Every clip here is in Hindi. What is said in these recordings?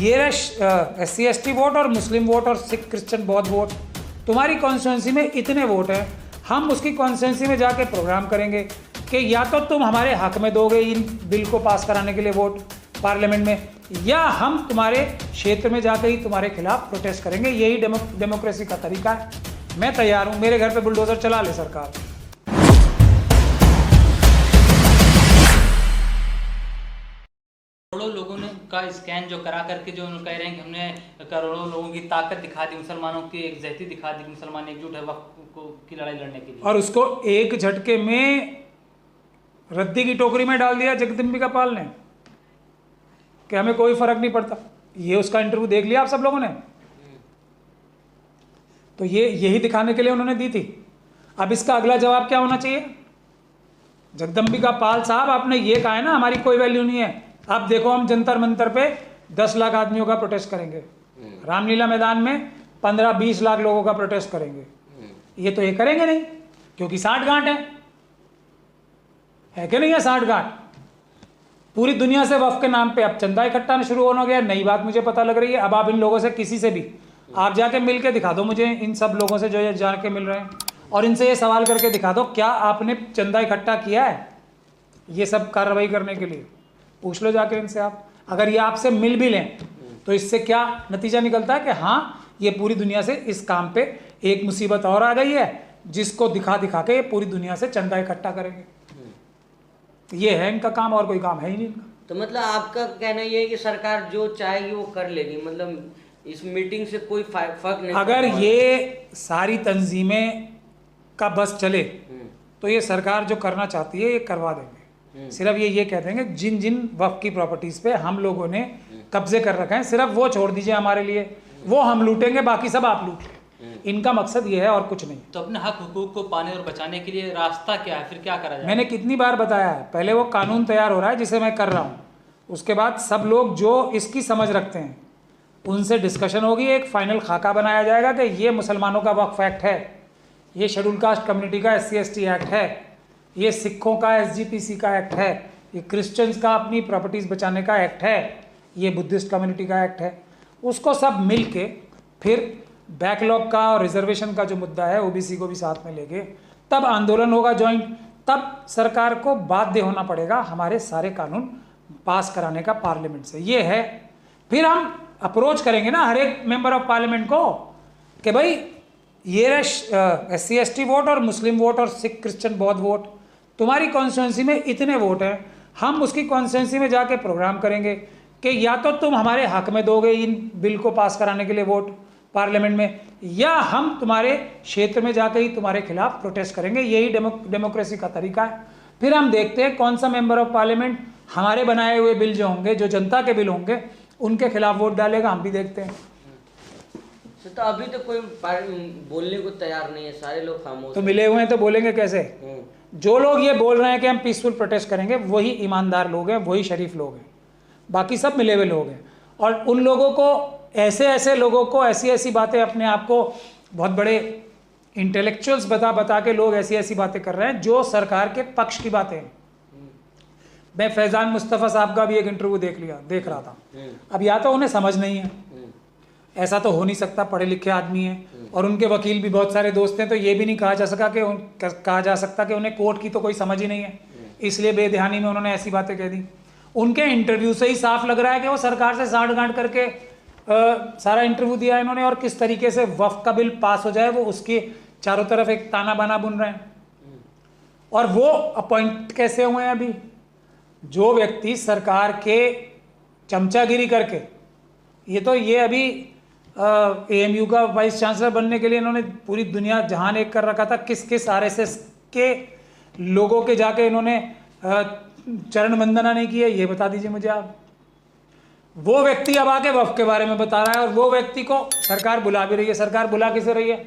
ये रहे SC/ST वोट और मुस्लिम वोट और सिख क्रिश्चियन बौद्ध वोट। तुम्हारी कॉन्स्टिट्यूंसी में इतने वोट हैं, हम उसकी कॉन्स्टिट्यूंसी में जाके प्रोग्राम करेंगे कि या तो तुम हमारे हक में दोगे इन बिल को पास कराने के लिए वोट पार्लियामेंट में, या हम तुम्हारे क्षेत्र में जाके ही तुम्हारे खिलाफ प्रोटेस्ट करेंगे। यही डेमोक्रेसी का तरीका है। मैं तैयार हूँ, मेरे घर पे बुलडोजर चला ले सरकार। करोड़ों लोगों ने का स्कैन जो करा करके जो कह रहे हैं कि हमने करोड़ों लोगों की ताकत दिखा दी, मुसलमानों की एकजुटता दिखा दी, मुसलमान एकजुट है वक्त को की लड़ाई लड़ने के लिए, और उसको एक झटके में रद्दी की टोकरी में डाल दिया जगदम्बिका पाल ने कि हमें कोई फर्क नहीं पड़ता। ये उसका इंटरव्यू देख लिया आप सब लोगों ने, तो ये यही दिखाने के लिए उन्होंने दी थी। अब इसका अगला जवाब क्या होना चाहिए? जगदम्बिका पाल साहब, आपने ये कहा है ना हमारी कोई वैल्यू नहीं है, अब देखो हम जंतर मंतर पे 10 लाख आदमियों का प्रोटेस्ट करेंगे, रामलीला मैदान में 15-20 लाख लोगों का प्रोटेस्ट करेंगे। ये तो ये करेंगे नहीं, क्योंकि 60 गांठ है कि नहीं है? 60 गांठ पूरी दुनिया से वफ के नाम पे अब चंदा इकट्ठा शुरू होना गया। नई बात मुझे पता लग रही है। अब आप इन लोगों से किसी से भी आप जाके मिल के दिखा दो मुझे, इन सब लोगों से जो ये जाके मिल रहे हैं, और इनसे ये सवाल करके दिखा दो क्या आपने चंदा इकट्ठा किया है ये सब कार्रवाई करने के लिए। पूछ लो जाके इनसे आप। अगर ये आपसे मिल भी लें तो इससे क्या नतीजा निकलता है कि हाँ ये पूरी दुनिया से इस काम पे एक मुसीबत और आ गई है जिसको दिखा दिखा के ये पूरी दुनिया से चंदा इकट्ठा करेंगे। ये है इनका काम, और कोई काम है ही नहीं इनका। तो मतलब आपका कहना ये है कि सरकार जो चाहेगी वो कर लेगी, मतलब इस मीटिंग से कोई फर्क नहीं। अगर ये सारी तंजीमें का बस चले तो ये सरकार जो करना चाहती है ये करवा देंगे। सिर्फ ये कह देंगे जिन जिन वक्फ की प्रॉपर्टीज पे हम लोगों ने कब्जे कर रखे हैं सिर्फ वो छोड़ दीजिए हमारे लिए, वो हम लूटेंगे, बाकी सब आप लूट लें। इनका मकसद ये है और कुछ नहीं। तो अपने हक हुकूक को पाने और बचाने के लिए रास्ता क्या है, फिर क्या करा जाए? मैंने कितनी बार बताया है, पहले वो कानून तैयार हो रहा है जिसे मैं कर रहा हूँ, उसके बाद सब लोग जो इसकी समझ रखते हैं उनसे डिस्कशन होगी, एक फाइनल खाका बनाया जाएगा कि ये मुसलमानों का वक्फ एक्ट है, ये शेड्यूल कास्ट कम्युनिटी का SC/ST एक्ट है, ये सिखों का SGPC का एक्ट है, ये क्रिश्चियंस का अपनी प्रॉपर्टीज़ बचाने का एक्ट है, ये बुद्धिस्ट कम्युनिटी का एक्ट है। उसको सब मिल के फिर बैकलॉग का और रिजर्वेशन का जो मुद्दा है OBC को भी साथ में लेके तब आंदोलन होगा जॉइंट, तब सरकार को बाध्य होना पड़ेगा हमारे सारे कानून पास कराने का पार्लियामेंट से। ये है, फिर हम अप्रोच करेंगे ना हर एक मेंबर ऑफ पार्लियामेंट को कि भाई ये रहे SC/ST वोट और मुस्लिम वोट और सिख क्रिश्चियन बौद्ध वोट। तुम्हारी कॉन्स्टिट्यूंसी में इतने वोट हैं, हम उसकी कॉन्स्टिट्यूंसी में जाके प्रोग्राम करेंगे कि या तो तुम हमारे हक में दोगे इन बिल को पास कराने के लिए वोट पार्लियामेंट में, या हम तुम्हारे क्षेत्र में जाके ही तुम्हारे खिलाफ प्रोटेस्ट करेंगे। यही डेमोक्रेसी का तरीका है। फिर हम देखते हैं कौन सा मेंबर ऑफ पार्लियामेंट हमारे बनाए हुए बिल जो होंगे, जो जनता के बिल होंगे, उनके खिलाफ वोट डालेगा। हम भी देखते हैं। तो अभी तो कोई बोलने को तैयार नहीं है, सारे लोग खामोश। तो मिले हुए हैं तो बोलेंगे कैसे? जो लोग ये बोल रहे हैं कि हम पीसफुल प्रोटेस्ट करेंगे वही ईमानदार लोग हैं, वही शरीफ लोग हैं, बाकी सब मिले हुए लोग हैं। और उन लोगों को ऐसे लोगों को ऐसी बातें, अपने आप को बहुत बड़े इंटेलेक्चुअल्स बता के लोग ऐसी बातें कर रहे हैं जो सरकार के पक्ष की बातें हैं। मैं फैज़ान मुस्तफ़ा साहब का भी एक इंटरव्यू देख रहा था। अब या तो उन्हें समझ नहीं है, ऐसा तो हो नहीं सकता, पढ़े लिखे आदमी हैं और उनके वकील भी बहुत सारे दोस्त हैं, तो ये भी नहीं कहा जा सकता कि उन्हें कोर्ट की तो कोई समझ ही नहीं है, इसलिए बेध्यानी में उन्होंने ऐसी बातें कह दी। उनके इंटरव्यू से ही साफ लग रहा है कि वो सरकार से साठ गांठ करके सारा इंटरव्यू दिया इन्होंने, और किस तरीके से वक्फ का बिल पास हो जाए वो उसके चारों तरफ एक ताना बाना बुन रहे हैं। और वो अपॉइंट कैसे हुए हैं? अभी जो व्यक्ति सरकार के चमचागिरी करके, ये अभी AMU का वाइस चांसलर बनने के लिए इन्होंने पूरी दुनिया जहान एक कर रखा था, किस RSS के लोगों के जाके इन्होंने चरण वंदना नहीं की है, ये बता दीजिए मुझे आप। वो व्यक्ति अब आके वक्फ के बारे में बता रहा है, और वो व्यक्ति को सरकार बुला भी रही है। सरकार बुला किसे रही है?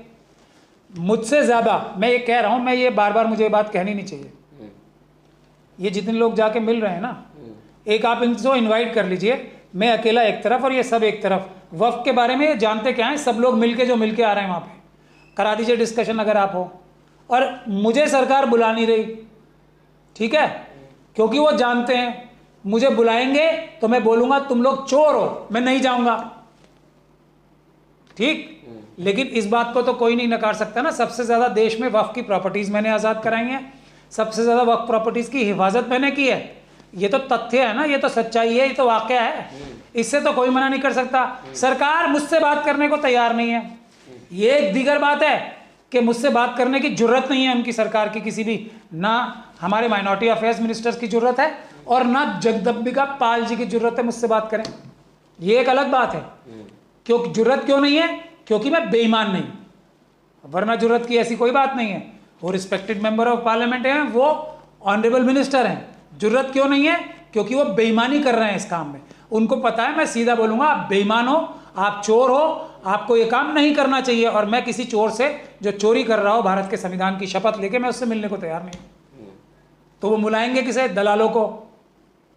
मुझसे ज़्यादा मैं ये कह रहा हूँ, मैं ये बार मुझे ये बात कहनी नहीं चाहिए। ये जितने लोग जाके मिल रहे हैं ना, एक आप इनको इन्वाइट कर लीजिए, मैं अकेला एक तरफ और ये सब एक तरफ। वक्फ के बारे में जानते क्या है सब लोग मिलके, जो मिलके आ रहे हैं वहाँ पे करा दीजिए डिस्कशन अगर आप हो। और मुझे सरकार बुला नहीं रही, ठीक है, क्योंकि वो जानते हैं मुझे बुलाएंगे तो मैं बोलूंगा तुम लोग चोर हो, मैं नहीं जाऊंगा, ठीक। लेकिन इस बात को तो कोई नहीं नकार सकता ना, सबसे ज्यादा देश में वक्फ की प्रॉपर्टीज मैंने आजाद कराई हैं, सबसे ज्यादा वक्फ प्रॉपर्टीज की हिफाजत मैंने की है। ये तो तथ्य है ना, ये तो सच्चाई है, ये तो वाकया है, इससे तो कोई मना नहीं कर सकता। सरकार मुझसे बात करने को तैयार नहीं है, ये एक दीगर बात है कि मुझसे बात करने की जरूरत नहीं है उनकी सरकार की, किसी भी, ना हमारे माइनॉरिटी अफेयर्स मिनिस्टर्स की जरूरत है और ना जगदम्बिका पाल जी की जरूरत है मुझसे बात करें, ये एक अलग बात है। क्यों जरूरत क्यों नहीं है? क्योंकि मैं बेईमान नहीं, वरना जरूरत की ऐसी कोई बात नहीं है। वो रिस्पेक्टेड मेंबर ऑफ पार्लियामेंट हैं, वो ऑनरेबल मिनिस्टर हैं। जरूरत क्यों नहीं है? क्योंकि वो बेईमानी कर रहे हैं इस काम में। उनको पता है, मैं सीधा बोलूंगा, आप बेईमान हो, आप चोर हो, आपको ये काम नहीं करना चाहिए। और मैं किसी चोर से जो चोरी कर रहा हो भारत के संविधान की शपथ लेके, मैं उससे मिलने को तैयार नहीं। तो वो बुलाएंगे किसे? दलालों को।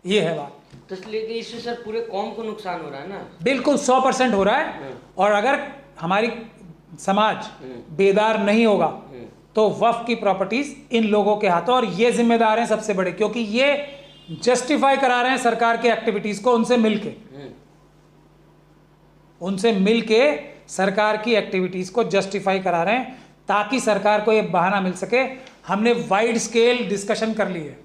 ये है बात। तो इसलिए इससे सर पूरे कौम को नुकसान हो रहा है ना? बिल्कुल 100% हो रहा है। और अगर हमारी समाज बेदार नहीं होगा तो वक्फ की प्रॉपर्टीज इन लोगों के हाथों, और ये जिम्मेदार हैं सबसे बड़े, क्योंकि ये जस्टिफाई करा रहे हैं सरकार के एक्टिविटीज को, उनसे मिलके सरकार की एक्टिविटीज को जस्टिफाई करा रहे हैं, ताकि सरकार को ये बहाना मिल सके। हमने वाइड स्केल डिस्कशन कर ली है,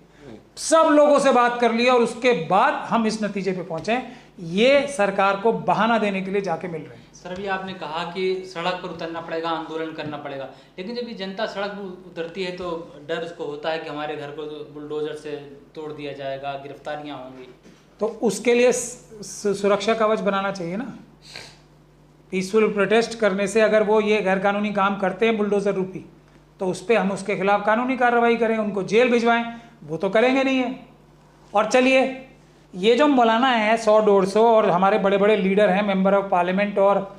सब लोगों से बात कर ली है, और उसके बाद हम इस नतीजे पे पहुंचे, ये सरकार को बहाना देने के लिए जाके मिल रहे हैं। सर, अभी आपने कहा कि सड़क पर उतरना पड़ेगा, आंदोलन करना पड़ेगा, लेकिन जब ये जनता सड़क पर उतरती है तो डर उसको होता है कि हमारे घर को बुलडोजर से तोड़ दिया जाएगा, गिरफ्तारियां होंगी। तो उसके लिए सुरक्षा कवच बनाना चाहिए ना। पीसफुल प्रोटेस्ट करने से अगर वो ये गैर कानूनी काम करते हैं बुलडोजर रूपी, तो उस पर हम उसके खिलाफ कानूनी कार्रवाई करें, उनको जेल भिजवाएं। वो तो करेंगे नहीं है। और चलिए, ये जो मौलाना है 100-150 और हमारे बड़े बड़े लीडर हैं, मेंबर ऑफ पार्लियामेंट, और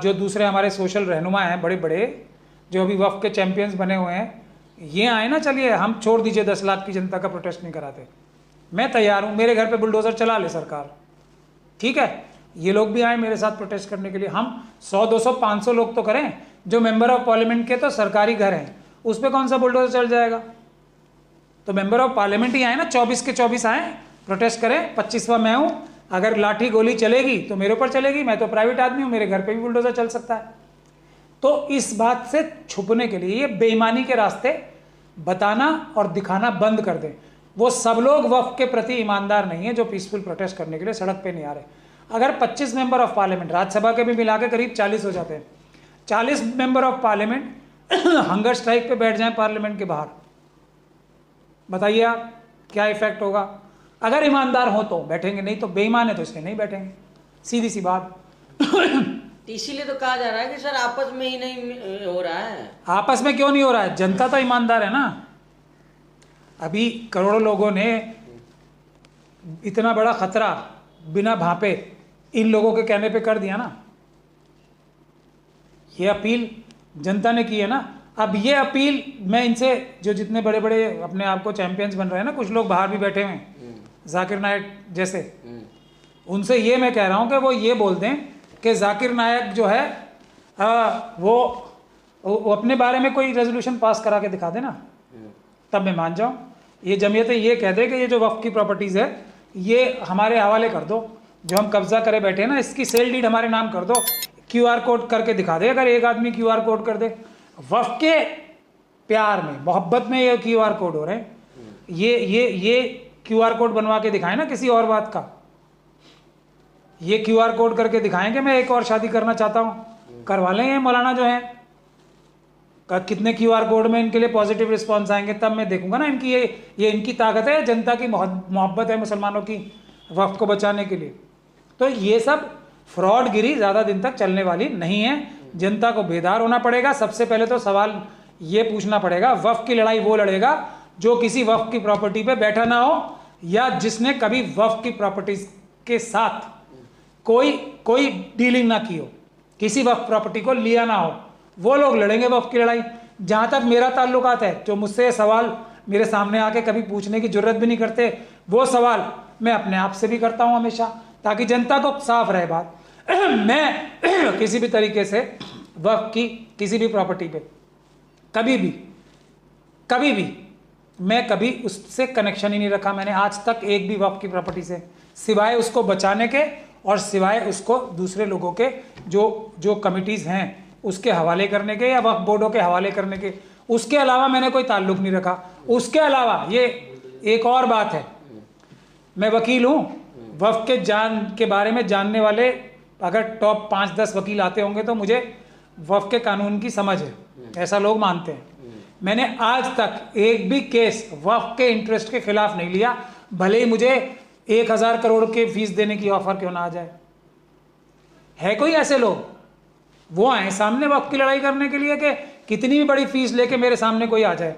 जो दूसरे हमारे सोशल रहनुमा हैं बड़े बड़े, जो अभी वक्फ के चैंपियंस बने हुए हैं, ये आए ना, चलिए हम छोड़ दीजिए 10 लाख की जनता का प्रोटेस्ट नहीं कराते, मैं तैयार हूँ, मेरे घर पे बुलडोजर चला ले सरकार, ठीक है। ये लोग भी आए मेरे साथ प्रोटेस्ट करने के लिए, हम 100-200 500 लोग तो करें। जो मेंबर ऑफ पार्लियामेंट के तो सरकारी घर हैं, उस पर कौन सा बुलडोजर चल जाएगा? तो मेंबर ऑफ पार्लियामेंट ही आए ना, 24 के 24 आए, प्रोटेस्ट करें। 25वां मैं हूँ, अगर लाठी गोली चलेगी तो मेरे ऊपर चलेगी, मैं तो प्राइवेट आदमी हूँ, मेरे घर पे भी बुलडोजर चल सकता है। तो इस बात से छुपने के लिए ये बेईमानी के रास्ते बताना और दिखाना बंद कर दें। वो सब लोग वक्फ के प्रति ईमानदार नहीं है जो पीसफुल प्रोटेस्ट करने के लिए सड़क पे नहीं आ रहे। अगर 25 मेंबर ऑफ पार्लियामेंट, राज्यसभा के भी मिला के करीब 40 हो जाते हैं, 40 member of parliament hunger strike पे बैठ जाएं पार्लियामेंट के बाहर, बताइए आप क्या इफेक्ट होगा? अगर ईमानदार हो तो बैठेंगे, नहीं तो बेईमान है तो इसलिए नहीं बैठेंगे, सीधी सी बात। इसीलिए तो कहा जा रहा है कि सर आपस में ही नहीं हो रहा है। आपस में क्यों नहीं हो रहा है? जनता तो ईमानदार है ना। अभी करोड़ों लोगों ने इतना बड़ा खतरा बिना भापे इन लोगों के कहने पे कर दिया ना। ये अपील जनता ने की है ना। अब ये अपील मैं इनसे, जो जितने बड़े बड़े अपने आप को चैंपियंस बन रहे हैं ना, कुछ लोग बाहर भी बैठे हुए हैं, जाकिर नायक जैसे, उनसे ये मैं कह रहा हूं कि वो ये बोल दें कि जाकिर नायक जो है वो अपने बारे में कोई रेजोल्यूशन पास करा के दिखा देना, तब मैं मान जाऊं। ये जमीयतें ये कह दे कि ये जो वक्फ की प्रॉपर्टीज़ है ये हमारे हवाले कर दो, जो हम कब्जा करे बैठे हैं ना, इसकी सेल डीड हमारे नाम कर दो, QR कोड करके दिखा दे। अगर एक आदमी QR कोड कर दे, वक्फ के प्यार में, मोहब्बत में ये QR कोड हो रहे हैं, ये QR कोड बनवा के दिखाएं ना किसी और बात का, ये QR कोड करके दिखाएं कि मैं एक और शादी करना चाहता हूं, करवा लें ये मौलाना जो है। कितने QR कोड में इनके लिए पॉजिटिव रिस्पॉन्स आएंगे, तब मैं देखूंगा ना इनकी ये इनकी ताकत है, जनता की मोहब्बत है मुसलमानों की वक्फ को बचाने के लिए। तो ये सब फ्रॉडगिरी ज़्यादा दिन तक चलने वाली नहीं है। जनता को बेदार होना पड़ेगा। सबसे पहले तो सवाल ये पूछना पड़ेगा, वक्फ की लड़ाई वो लड़ेगा जो किसी वक्फ की प्रॉपर्टी पे बैठा ना हो, या जिसने कभी वक्फ की प्रॉपर्टीज के साथ कोई डीलिंग ना की हो, किसी वक्फ प्रॉपर्टी को लिया ना हो, वो लोग लड़ेंगे वक्फ की लड़ाई। जहाँ तक मेरा ताल्लुकात है, जो मुझसे सवाल मेरे सामने आके कभी पूछने की जरूरत भी नहीं करते, वो सवाल मैं अपने आप से भी करता हूँ हमेशा, ताकि जनता को साफ रहे बात। मैं किसी भी तरीके से वक्फ की किसी भी प्रॉपर्टी पे कभी भी मैं कभी उससे कनेक्शन ही नहीं रखा। मैंने आज तक एक भी वक्फ की प्रॉपर्टी से, सिवाय उसको बचाने के और सिवाय उसको दूसरे लोगों के जो कमिटीज़ हैं उसके हवाले करने के या वक्फ बोर्डों के हवाले करने के, उसके अलावा मैंने कोई ताल्लुक़ नहीं रखा। उसके अलावा ये एक और बात है, मैं वकील हूँ, वक्फ के बारे में जानने वाले अगर टॉप 5-10 वकील आते होंगे तो मुझे वक्फ के कानून की समझ है, ऐसा लोग मानते हैं। मैंने आज तक एक भी केस वक्फ के इंटरेस्ट के खिलाफ नहीं लिया, भले ही मुझे 1000 करोड़ के फीस देने की ऑफर क्यों ना आ जाए। है कोई ऐसे लोग? वो आए सामने वक्फ की लड़ाई करने के लिए कि कितनी भी बड़ी फीस लेके मेरे सामने कोई आ जाए,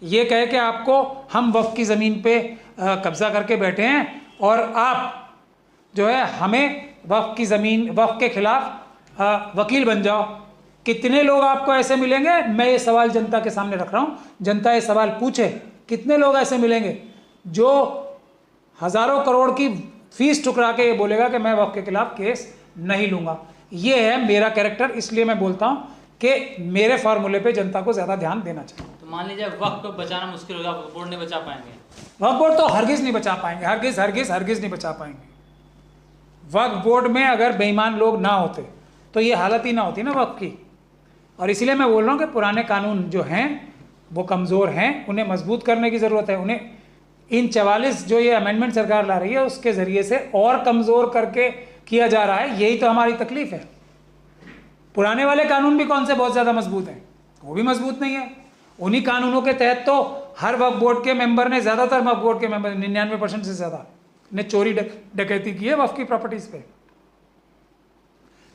ये कहे कि आपको हम वक्फ की ज़मीन पे कब्जा करके बैठे हैं और आप जो है हमें वक्फ की ज़मीन, वक्फ के खिलाफ वकील बन जाओ। कितने लोग आपको ऐसे मिलेंगे? मैं ये सवाल जनता के सामने रख रहा हूँ, जनता ये सवाल पूछे, कितने लोग ऐसे मिलेंगे जो हज़ारों करोड़ की फीस ठुकरा के ये बोलेगा कि मैं वक्फ के खिलाफ केस नहीं लूँगा। ये है मेरा कैरेक्टर, इसलिए मैं बोलता हूँ कि मेरे फार्मूले पे जनता को ज़्यादा ध्यान देना चाहिए। तो मान लीजिए वक्त को बचाना मुश्किल होगा, वक्फ बोर्ड नहीं बचा पाएंगे? वक्फ बोर्ड तो हरगिज़ नहीं बचा पाएंगे, हरगिज़ नहीं बचा पाएंगे। वक्फ बोर्ड में अगर बेईमान लोग ना होते तो ये हालत ही ना होती ना वक्फ की। और इसीलिए मैं बोल रहा हूँ कि पुराने कानून जो हैं वो कमज़ोर हैं, उन्हें मजबूत करने की ज़रूरत है। उन्हें इन 44 जो ये अमेंडमेंट सरकार ला रही है उसके ज़रिए से और कमज़ोर करके किया जा रहा है, यही तो हमारी तकलीफ़ है। पुराने वाले कानून भी कौन से बहुत ज़्यादा मजबूत हैं? वो भी मजबूत नहीं है। उन्हीं कानूनों के तहत तो हर वक्फ बोर्ड के मेंबर ने, ज़्यादातर वक्फ बोर्ड के मेंबर 99% से ज़्यादा ने चोरी डकैती की है वक्फ की प्रॉपर्टीज़ पे,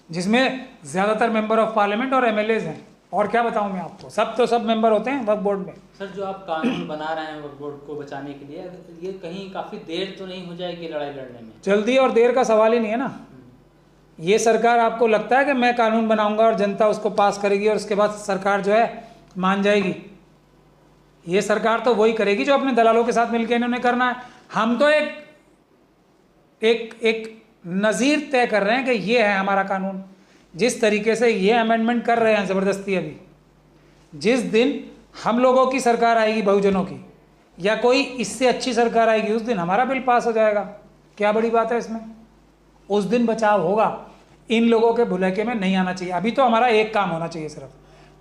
जिसमें ज़्यादातर मेंबर ऑफ पार्लियामेंट और एमएलएज हैं। और क्या बताऊं मैं आपको, सब मेंबर होते हैं वक्फ बोर्ड में। सर, जो आप कानून बना रहे हैं वक्फ बोर्ड को बचाने के लिए, ये कहीं काफ़ी देर तो नहीं हो जाएगी लड़ाई लड़ने में? जल्दी और देर का सवाल ही नहीं है ना। ये सरकार, आपको लगता है कि मैं कानून बनाऊंगा और जनता उसको पास करेगी और उसके बाद सरकार जो है मान जाएगी? ये सरकार तो वही करेगी जो अपने दलालों के साथ मिलकर इन्होंने करना है। हम तो एक नज़ीर तय कर रहे हैं कि ये है हमारा कानून। जिस तरीके से ये अमेंडमेंट कर रहे हैं ज़बरदस्ती, अभी जिस दिन हम लोगों की सरकार आएगी, बहुजनों की, या कोई इससे अच्छी सरकार आएगी, उस दिन हमारा बिल पास हो जाएगा। क्या बड़ी बात है इसमें? उस दिन बचाव होगा। इन लोगों के भुलैके में नहीं आना चाहिए। अभी तो हमारा एक काम होना चाहिए, सिर्फ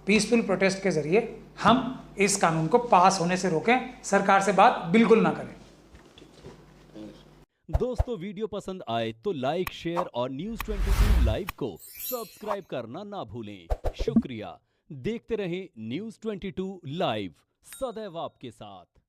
पीसफुल प्रोटेस्ट के जरिए हम इस कानून को पास होने से रोकें, सरकार से बात बिल्कुल ना करें। दोस्तों, वीडियो पसंद आए तो लाइक, शेयर और News 22 लाइव को सब्सक्राइब करना ना भूलें। शुक्रिया। देखते रहें News 22 लाइव, सदैव आपके साथ।